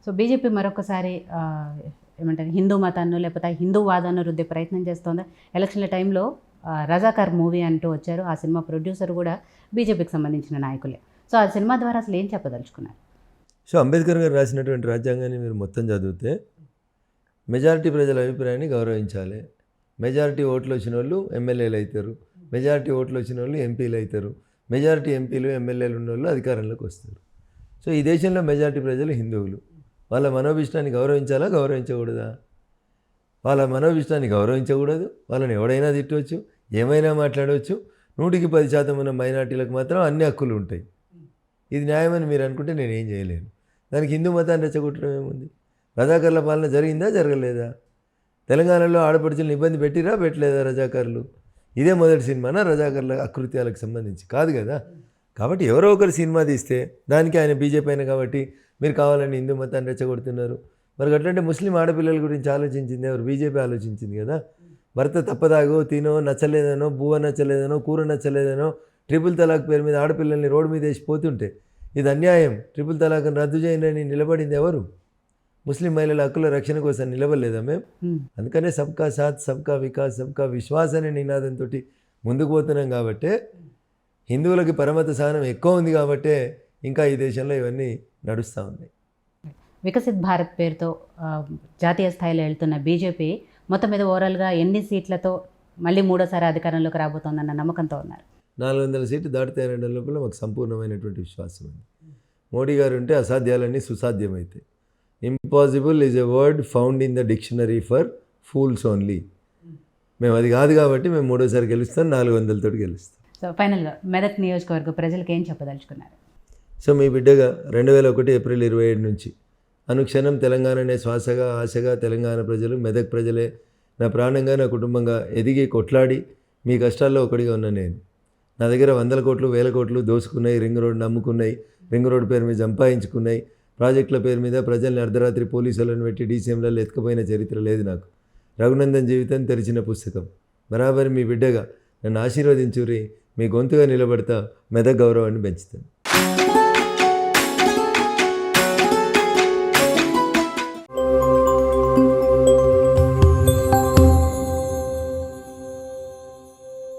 So BJP మరొకసారి ఏమంటారు హిందూ మతాన్ని లేకపోతే హిందూవాదాన్ని రుద్దే ప్రయత్నం చేస్తోంది. ఎలక్షన్ల టైంలో రజాకార్ మూవీ అంటూ వచ్చారు. ఆ సినిమా ప్రొడ్యూసర్ కూడా బీజేపీకి సంబంధించిన నాయకులే. సో ఆ సినిమా ద్వారా అసలు ఏం చెప్పదలుచుకున్నారు? సో అంబేద్కర్ గారు రాసినటువంటి రాజ్యాంగాన్ని మీరు మొత్తం చదివితే మెజారిటీ ప్రజల అభిప్రాయాన్ని గౌరవించాలి. మెజారిటీ ఓట్లు వచ్చిన వాళ్ళు ఎమ్మెల్యేలు అవుతారు, మెజారిటీ ఓట్లు వచ్చిన వాళ్ళు ఎంపీలు అవుతారు, మెజారిటీ ఎంపీలు ఎమ్మెల్యేలు ఉన్న వాళ్ళు అధికారంలోకి వస్తారు. సో ఈ దేశంలో మెజారిటీ ప్రజలు హిందువులు. వాళ్ళ మనోభిష్టాన్ని గౌరవించాలా గౌరవించకూడదా? వాళ్ళ మనోభిష్టాన్ని గౌరవించకూడదు. వాళ్ళని ఎవడైనా తిట్టవచ్చు, ఏమైనా మాట్లాడవచ్చు. 100% ఉన్న మైనార్టీలకు మాత్రం అన్ని హక్కులు ఉంటాయి. ఇది న్యాయమని మీరు అనుకుంటే నేనేం చేయలేను. దానికి హిందూ మతాన్ని రెచ్చగొట్టడం ఏముంది? రజాకర్ల పాలన జరిగిందా జరగలేదా? తెలంగాణలో ఆడపడుచులను ఇబ్బంది పెట్టలేదా రజాకర్లు? ఇదే మొదటి సినిమానా రజాకర్ల అకృత్యాలకు సంబంధించి? కాదు కదా. కాబట్టి ఎవరో ఒకరు సినిమా తీస్తే దానికి ఆయన బీజేపీ అయినా కాబట్టి మీరు కావాలని హిందూ మతాన్ని రెచ్చగొడుతున్నారు. మరి అట్లంటే ముస్లిం ఆడపిల్లల గురించి ఆలోచించింది ఎవరు? బీజేపీ ఆలోచించింది కదా. భర్త తప్పదాగో తినో నచ్చలేదనో బువ్వ నచ్చలేదనో కూర నచ్చలేదనో ట్రిపుల్ తలాక్ పేరు మీద ఆడపిల్లల్ని రోడ్డు మీద వేసిపోతుంటే ఇది అన్యాయం, ట్రిపుల్ తలాక్ని రద్దు చేయండి నిలబడింది ఎవరు? ముస్లిం మహిళల హక్కుల రక్షణ కోసం నిలబడలేదా మేము? అందుకనే సబ్కా సాత్ సబ్కా వికాస్ సబ్కా విశ్వాస్ అనే నినాదంతో ముందుకు పోతున్నాం. కాబట్టే హిందువులకి పరమత సహనం ఎక్కువ ఉంది కాబట్టే ఇంకా ఈ దేశంలో ఇవన్నీ నడుస్తూ ఉన్నాయి. వికసిత్ భారత్ పేరుతో జాతీయ స్థాయిలో వెళ్తున్న బీజేపీ మొత్తం మీద ఓవరాల్గా ఎన్ని సీట్లతో మళ్ళీ మూడోసారి అధికారంలోకి రాబోతోందన్న నమ్మకంతో ఉన్నారు? 400 సీట్లు దాటుతాయనడం లోపల మాకు సంపూర్ణమైనటువంటి విశ్వాసం ఉంది. మోడీ గారు ఉంటే అసాధ్యాలన్నీ సుసాధ్యమవుతాయి. Impossible is a word found in the dictionary for fools only. మేము అది కాదు కాబట్టి మేము మూడోసారి గెలుస్తాం, 400 తోటి గెలుస్తాం. సో ఫైనల్గా మెదక్ నియోజకవర్గ ప్రజలకు ఏం చెప్పదలుచుకున్నారు? సో మీ బిడ్డగా 2001 ఏప్రిల్ 27 నుంచి అనుక్షణం తెలంగాణనే శ్వాసగా ఆశగా తెలంగాణ ప్రజలు మెదక్ ప్రజలే నా ప్రాణంగా నా కుటుంబంగా ఎదిగి కొట్లాడి మీ కష్టాల్లో ఒకటిగా ఉన్నా నేను. నా దగ్గర 100 కోట్లు 1000 కోట్లు దోసుకున్నాయి, రింగ్ రోడ్ నమ్ముకున్నాయి, రింగ్ రోడ్ పేరు మీద సంపాదించుకున్నాయి, ప్రాజెక్టుల పేరు మీద ప్రజల్ని అర్ధరాత్రి పోలీసులను పెట్టి డీసీఎంలలో ఎత్తుకుపోయిన చరిత్ర లేదు నాకు. రఘునందన్ జీవితం తెరిచిన పుస్తకం. బరాబరి మీ బిడ్డగా నన్ను ఆశీర్వదించురి, మీ గొంతుగా నిలబడతా మెదక్ గౌరవాన్ని పెంచుతాను.